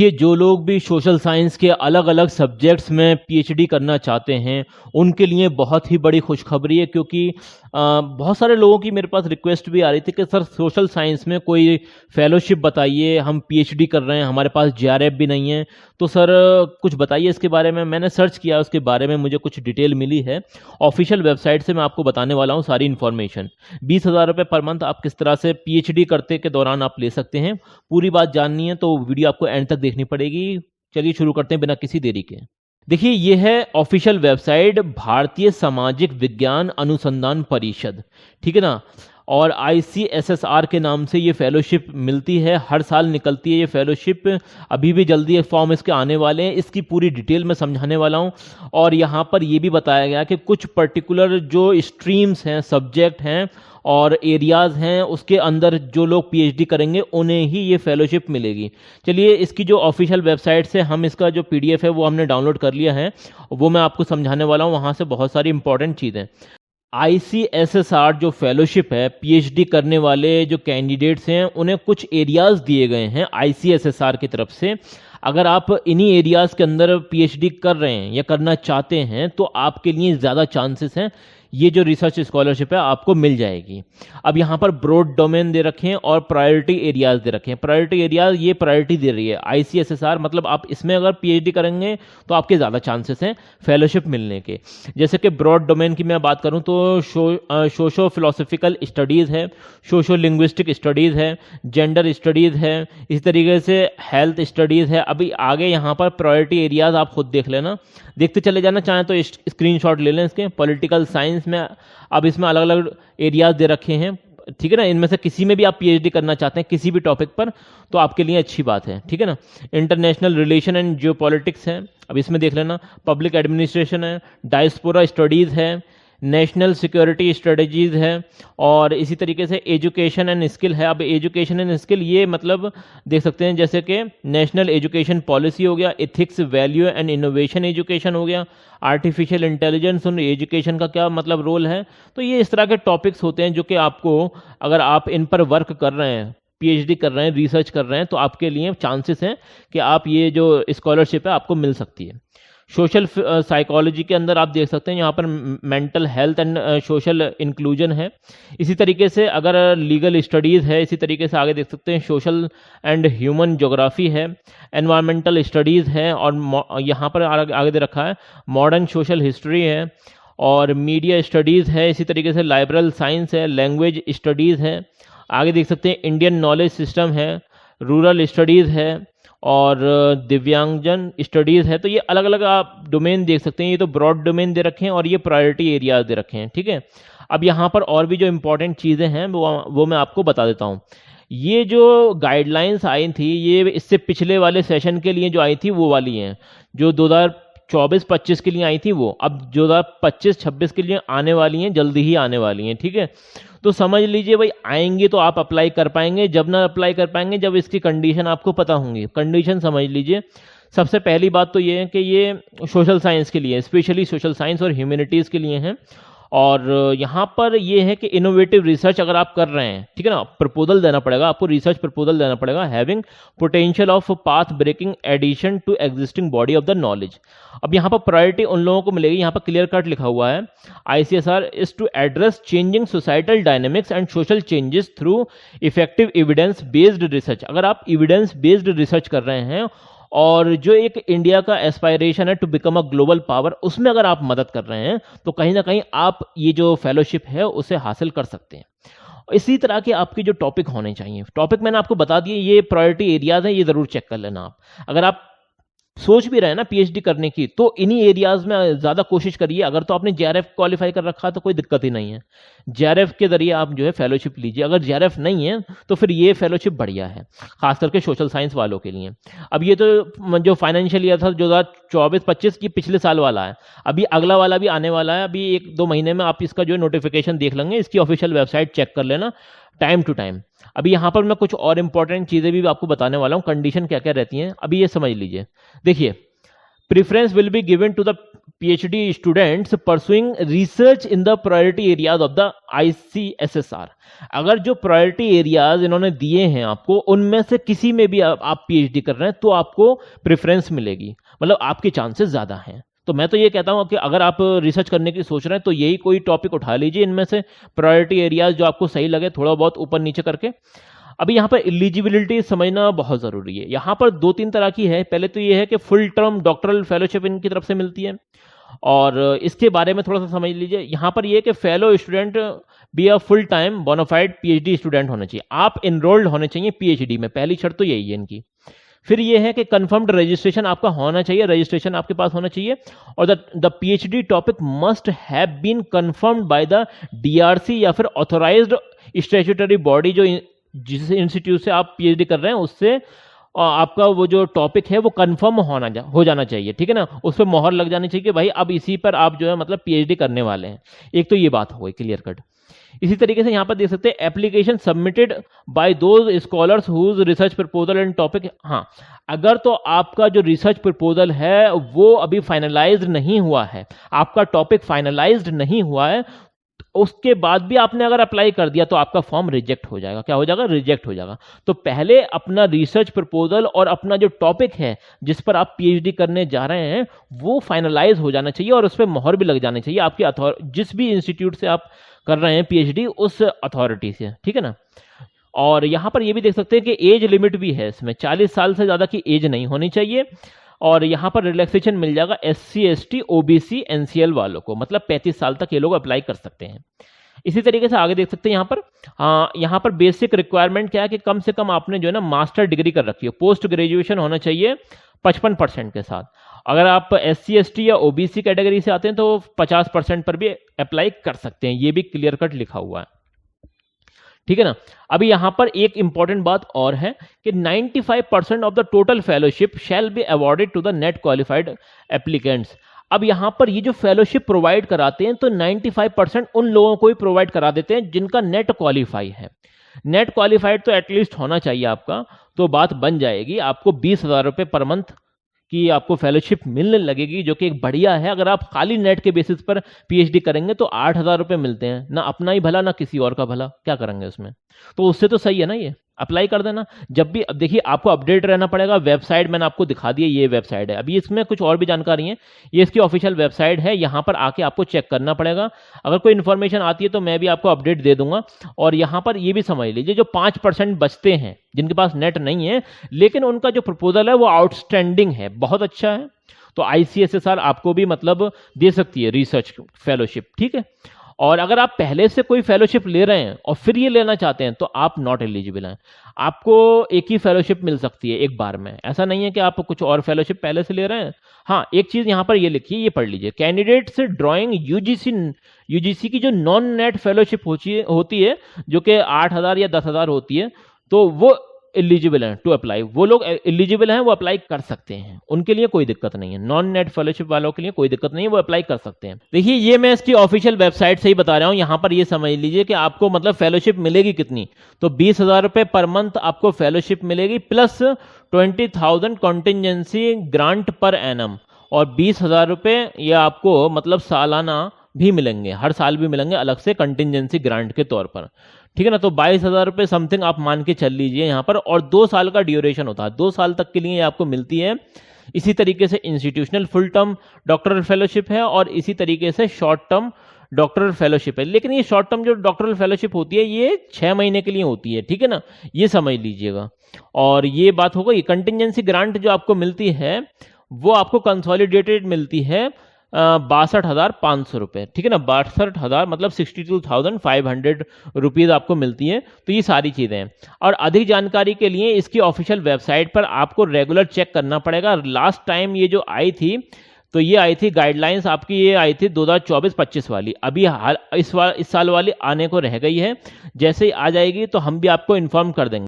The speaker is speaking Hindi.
देखिए, जो लोग भी सोशल साइंस के अलग-अलग सब्जेक्ट्स में पीएचडी करना चाहते हैं, उनके लिए बहुत ही बड़ी खुशखबरी है क्योंकि बहुत सारे लोगों की मेरे पास रिक्वेस्ट भी आ रही थी कि सर सोशल साइंस में कोई फेलोशिप बताइए, हम पीएचडी कर रहे हैं, हमारे पास जेआरएफ भी नहीं है, तो सर कुछ बताइए इसके बारे में। मैंने सर्च किया, उसके बारे में मुझे कुछ डिटेल मिली है। ऑफिशियल वेबसाइट से मैं आपको बताने वाला हूँ सारी इन्फॉर्मेशन। 20,000 रुपये पर मंथ आप किस तरह से पीएचडी करते के दौरान आप ले सकते हैं। पूरी बात जाननी है तो वीडियो आपको एंड तक देखनी पड़ेगी। चलिए शुरू करते हैं बिना किसी देरी के। देखिए, ये है ऑफिशियल वेबसाइट भारतीय सामाजिक विज्ञान अनुसंधान परिषद, ठीक है ना। और ICSSR के नाम से ये फेलोशिप मिलती है, हर साल निकलती है ये फेलोशिप। अभी भी जल्दी ये फॉर्म इसके आने वाले हैं, इसकी पूरी डिटेल मैं समझाने वाला हूँ। और यहाँ पर ये भी बताया गया कि कुछ पर्टिकुलर जो स्ट्रीम्स हैं, सब्जेक्ट हैं और एरियाज़ हैं, उसके अंदर जो लोग पीएचडी करेंगे उन्हें ही ये फेलोशिप मिलेगी। चलिए, इसकी जो ऑफिशियल वेबसाइट से हम इसका जो PDF है वो हमने डाउनलोड कर लिया है, वो मैं आपको समझाने वाला हूँ। वहाँ से बहुत सारी इंपॉर्टेंट चीज़ें। ICSSR जो फेलोशिप है, पीएचडी करने वाले जो कैंडिडेट्स हैं उन्हें कुछ एरियाज़ दिए गए हैं ICSSR की तरफ से। अगर आप इन्हीं एरियाज़ के अंदर पीएचडी कर रहे हैं या करना चाहते हैं तो आपके लिए ज़्यादा चांसेस हैं ये जो रिसर्च स्कॉलरशिप है आपको मिल जाएगी। अब यहाँ पर ब्रॉड डोमेन दे रखे हैं और प्रायोरिटी एरियाज दे रखे हैं। प्रायोरिटी एरियाज ये प्रायोरिटी दे रही है ICSSR, मतलब आप इसमें अगर पीएचडी करेंगे तो आपके ज़्यादा चांसेस हैं फेलोशिप मिलने के। जैसे कि ब्रॉड डोमेन की मैं बात करूँ तो सोशो फिलोसफिकल स्टडीज़ है, सोशो लिंग्विस्टिक स्टडीज़ है, जेंडर स्टडीज़ है, इसी तरीके से हेल्थ स्टडीज़ है। अभी आगे यहाँ पर प्रायोरिटी एरियाज आप खुद देख लेना, देखते चले जाना, चाहें तो स्क्रीनशॉट ले लें इसके। पॉलिटिकल साइंस में अब इसमें अलग अलग एरियाज दे रखे हैं, ठीक है ना। इनमें से किसी में भी आप पीएचडी करना चाहते हैं किसी भी टॉपिक पर तो आपके लिए अच्छी बात है, ठीक है ना। इंटरनेशनल रिलेशन एंड जियोपॉलिटिक्स है, अब इसमें देख लेना। पब्लिक एडमिनिस्ट्रेशन है, डायस्पोरा स्टडीज़ है, नेशनल सिक्योरिटी स्ट्रेटजीज़ है और इसी तरीके से एजुकेशन एंड स्किल है। अब एजुकेशन एंड स्किल ये मतलब देख सकते हैं जैसे कि नेशनल एजुकेशन पॉलिसी हो गया, ethics value and innovation education हो गया, आर्टिफिशियल इंटेलिजेंस और एजुकेशन का क्या मतलब रोल है। तो ये इस तरह के टॉपिक्स होते हैं जो कि आपको, अगर आप इन पर वर्क कर रहे हैं, पीएचडी कर रहे हैं, रिसर्च कर रहे हैं, तो आपके लिए चांसेस हैं कि आप ये जो स्कॉलरशिप है आपको मिल सकती है। सोशल साइकोलॉजी के अंदर आप देख सकते हैं यहाँ पर mental health and social inclusion है। इसी तरीके से अगर लीगल स्टडीज़ है, इसी तरीके से आगे देख सकते हैं सोशल एंड ह्यूमन ज्योग्राफी है, एनवायरमेंटल स्टडीज़ है और यहाँ पर आगे दे रखा है मॉडर्न सोशल हिस्ट्री है और मीडिया स्टडीज़ है। इसी तरीके से लाइब्रल साइंस है, लैंग्वेज स्टडीज़ है। आगे देख सकते हैं इंडियन नॉलेज सिस्टम है, रूरल स्टडीज़ है और दिव्यांगजन स्टडीज़ है। तो ये अलग अलग आप डोमेन देख सकते हैं। ये तो ब्रॉड डोमेन दे रखे हैं और ये प्रायोरिटी एरियाज दे रखे हैं, ठीक है। अब यहाँ पर और भी जो इंपॉर्टेंट चीज़ें हैं वो मैं आपको बता देता हूँ। ये जो गाइडलाइंस आई थी ये इससे पिछले वाले सेशन के लिए जो आई थी वो वाली हैं, जो 2024-25 के लिए आई थी वो अब 2025-26 के लिए आने वाली हैं, जल्दी ही आने वाली हैं, ठीक है। तो समझ लीजिए भाई, आएंगे तो आप अप्लाई कर पाएंगे, जब ना अप्लाई कर पाएंगे जब इसकी कंडीशन आपको पता होंगी। कंडीशन समझ लीजिए। सबसे पहली बात तो ये है कि ये सोशल साइंस के लिए, स्पेशली सोशल साइंस और ह्यूमैनिटीज़ के लिए हैं। और यहाँ पर ये है कि इनोवेटिव रिसर्च अगर आप कर रहे हैं, ठीक है ना, प्रपोजल देना पड़ेगा आपको, रिसर्च प्रपोजल देना पड़ेगा, having potential of path breaking addition to existing body of the knowledge. अब यहाँ पर प्रायोरिटी उन लोगों को मिलेगी, यहाँ पर क्लियर कट लिखा हुआ है, ICSR is to address changing societal dynamics and social changes through effective evidence based research. अगर आप एविडेंस बेस्ड रिसर्च कर रहे हैं और जो एक इंडिया का एस्पायरेशन है to become a global power, उसमें अगर आप मदद कर रहे हैं तो कहीं ना कहीं आप ये जो फेलोशिप है उसे हासिल कर सकते हैं। इसी तरह के आपके जो टॉपिक होने चाहिए, टॉपिक मैंने आपको बता दिए, ये प्रायोरिटी एरियाज हैं, ये ज़रूर चेक कर लेना आप। अगर आप सोच भी रहे हैं ना पीएचडी करने की तो इन्हीं एरियाज में ज़्यादा कोशिश करिए। अगर तो आपने जेआरएफ क्वालिफाई कर रखा है तो कोई दिक्कत ही नहीं है, जेआरएफ के जरिए आप जो है फेलोशिप लीजिए। अगर जेआरएफ नहीं है तो फिर ये फेलोशिप बढ़िया है, खास करके सोशल साइंस वालों के लिए। अब ये तो जो फाइनेंशियल ईयर था 2024-25 की पिछले साल वाला है, अभी अगला वाला भी आने वाला है। अभी 1-2 महीने में आप इसका जो है नोटिफिकेशन देख लेंगे, इसकी ऑफिशियल वेबसाइट चेक कर लेना टाइम टू टाइम। अभी यहाँ पर मैं कुछ और इंपॉर्टेंट चीज़ें भी आपको बताने वाला हूँ, कंडीशन क्या क्या रहती हैं, अभी ये समझ लीजिए। देखिए, preference will be given to the PhD students pursuing research in the priority areas of the ICSSR। अगर जो प्रायोरिटी एरियाज इन्होंने दिए हैं आपको, उनमें से किसी में भी आप PhD कर रहे हैं तो आपको प्रेफरेंस मिलेगी, मतलब आपके चांसेस ज़्यादा हैं। तो मैं तो ये कहता हूँ कि अगर आप रिसर्च करने की सोच रहे हैं तो यही कोई टॉपिक उठा लीजिए इनमें से, प्रायोरिटी एरियाज जो आपको सही लगे, थोड़ा बहुत ऊपर नीचे करके। अभी यहाँ पर एलिजिबिलिटी समझना बहुत ज़रूरी है। यहाँ पर 2-3 तरह की है। पहले तो ये है कि फुल टर्म डॉक्टरल फेलोशिप इनकी तरफ से मिलती है, और इसके बारे में थोड़ा सा समझ लीजिए। यहाँ पर ये कि fellow student be a full time bona fide PhD student होना चाहिए, आप इनरोल्ड होने चाहिए PhD में, पहली शर्त तो यही है इनकी। फिर ये है कि कंफर्म्ड रजिस्ट्रेशन आपका होना चाहिए, रजिस्ट्रेशन आपके पास होना चाहिए, और the PhD topic must have been confirmed by the DRC या फिर ऑथोराइज्ड स्टैट्यूटरी बॉडी, जो जिस इंस्टीट्यूट से आप PhD कर रहे हैं उससे आपका वो जो टॉपिक है वो कंफर्म हो जाना चाहिए, ठीक है ना, उस पर मोहर लग जानी चाहिए कि भाई अब इसी पर आप जो है मतलब PhD करने वाले हैं। एक तो ये बात हो गई क्लियर कट। इसी तरीके से यहाँ पर देख सकते हैं application submitted by those scholars whose research proposal and topic. हाँ, अगर तो आपका जो रिसर्च प्रपोजल है वो अभी फाइनलाइज्ड नहीं हुआ है, आपका टॉपिक फाइनलाइज्ड नहीं हुआ है, उसके बाद भी आपने अगर अप्लाई कर दिया तो आपका फॉर्म रिजेक्ट हो जाएगा। क्या हो जाएगा? रिजेक्ट हो जाएगा। तो पहले अपना रिसर्च प्रपोजल और अपना जो टॉपिक है जिस पर आप PhD करने जा रहे हैं वो फाइनलाइज हो जाना चाहिए, और उस पर मोहर भी लग जानी चाहिए आपकी जिस भी इंस्टीट्यूट से आप कर रहे हैं PhD उस अथॉरिटी से, ठीक है ना। और यहाँ पर ये भी देख सकते हैं कि एज लिमिट भी है इसमें, 40 साल से ज़्यादा की एज नहीं होनी चाहिए। और यहाँ पर रिलैक्सेशन मिल जाएगा SC ST OBC NCL वालों को, मतलब 35 साल तक ये लोग अप्लाई कर सकते हैं। इसी तरीके से आगे देख सकते हैं यहाँ पर बेसिक रिक्वायरमेंट क्या है कि कम से कम आपने जो है ना मास्टर डिग्री कर रखी है, पोस्ट ग्रेजुएशन होना चाहिए 55% के साथ। अगर आप SC ST या OBC कैटेगरी से आते हैं तो 50% पर भी अप्लाई कर सकते हैं, ये भी क्लियर कट लिखा हुआ है, ठीक है ना। अभी यहां पर एक इंपॉर्टेंट बात और है कि 95% of the total fellowship shall be awarded to the NET qualified applicants. अब यहां पर ये जो फेलोशिप प्रोवाइड कराते हैं तो 95% उन लोगों को ही प्रोवाइड करा देते हैं जिनका नेट क्वालिफाई है। नेट क्वालिफाइड तो एटलीस्ट होना चाहिए आपका, तो बात बन जाएगी। आपको 20,000 रुपये पर मंथ कि आपको फेलोशिप मिलने लगेगी, जो कि एक बढ़िया है। अगर आप खाली नेट के बेसिस पर PhD करेंगे तो 8,000 रुपये मिलते हैं, ना अपना ही भला ना किसी और का भला, क्या करेंगे उसमें? तो उससे तो सही है ना, ये अप्लाई कर देना। जब भी अब देखिए आपको अपडेट रहना पड़ेगा। वेबसाइट मैंने आपको दिखा दी है, ये वेबसाइट है। अभी इसमें कुछ और भी जानकारी है, ये इसकी ऑफिशियल वेबसाइट है, यहाँ पर आके आपको चेक करना पड़ेगा। अगर कोई इन्फॉर्मेशन आती है तो मैं भी आपको अपडेट दे दूंगा। और यहाँ पर ये भी समझ लीजिए, जो 5% बचते हैं जिनके पास नेट नहीं है लेकिन उनका जो प्रपोजल है वो आउटस्टैंडिंग है, बहुत अच्छा है, तो ICSSR आपको भी मतलब दे सकती है रिसर्च फेलोशिप, ठीक है। और अगर आप पहले से कोई फेलोशिप ले रहे हैं और फिर ये लेना चाहते हैं तो आप नॉट एलिजिबल हैं। आपको एक ही फेलोशिप मिल सकती है एक बार में, ऐसा नहीं है कि आप कुछ और फेलोशिप पहले से ले रहे हैं। हाँ, एक चीज यहाँ पर ये लिखी है, ये पढ़ लीजिए। कैंडिडेट्स ड्रॉइंग यूजीसी की जो नॉन नेट फेलोशिप होती है जो कि 8,000 या 10,000 होती है, तो वो एलिजिबल हैं टू अप्लाई। वो लोग एलिजिबल हैं, वो अप्लाई कर सकते हैं, उनके लिए कोई दिक्कत नहीं है। नॉन नेट फेलोशिप वालों के लिए कोई दिक्कत नहीं है, वो अप्लाई कर सकते हैं। देखिए ये मैं इसकी ऑफिशियल वेबसाइट से ही बता रहा हूं। यहां पर ये समझ लीजिए कि आपको मतलब फेलोशिप मिलेगी कितनी, तो 20,000 रुपये पर मंथ आपको फेलोशिप मिलेगी, plus 20,000 contingency grant per annum, और 20,000 रुपये ये आपको मतलब सालाना भी मिलेंगे, हर साल भी मिलेंगे अलग से कंटिजेंसी ग्रांट के तौर पर, ठीक है ना। तो 22,000 रुपये समथिंग आप मान के चल लीजिए यहाँ पर। और 2 साल का ड्यूरेशन होता है, 2 साल तक के लिए ये आपको मिलती है। इसी तरीके से institutional full term doctoral fellowship है, और इसी तरीके से शॉर्ट टर्म डॉक्टरल फेलोशिप है। लेकिन ये शॉर्ट टर्म जो डॉक्टरल फेलोशिप होती है ये 6 महीने के लिए होती है, ठीक है ना, ये समझ लीजिएगा। और ये बात हो गई। कंटिजेंसी ग्रांट जो आपको मिलती है वो आपको कंसोलिडेटेड मिलती है 62,500 रुपये, ठीक है ना। 62,000 मतलब 62,500 रुपीज़ आपको मिलती है। तो ये सारी चीज़ें हैं। और अधिक जानकारी के लिए इसकी ऑफिशियल वेबसाइट पर आपको रेगुलर चेक करना पड़ेगा। लास्ट टाइम ये जो आई थी तो ये आई थी गाइडलाइंस आपकी, ये आई थी 2024-25 वाली। अभी इस साल वाली आने को रह गई है, जैसे ही आ जाएगी तो हम भी आपको इन्फॉर्म कर देंगे।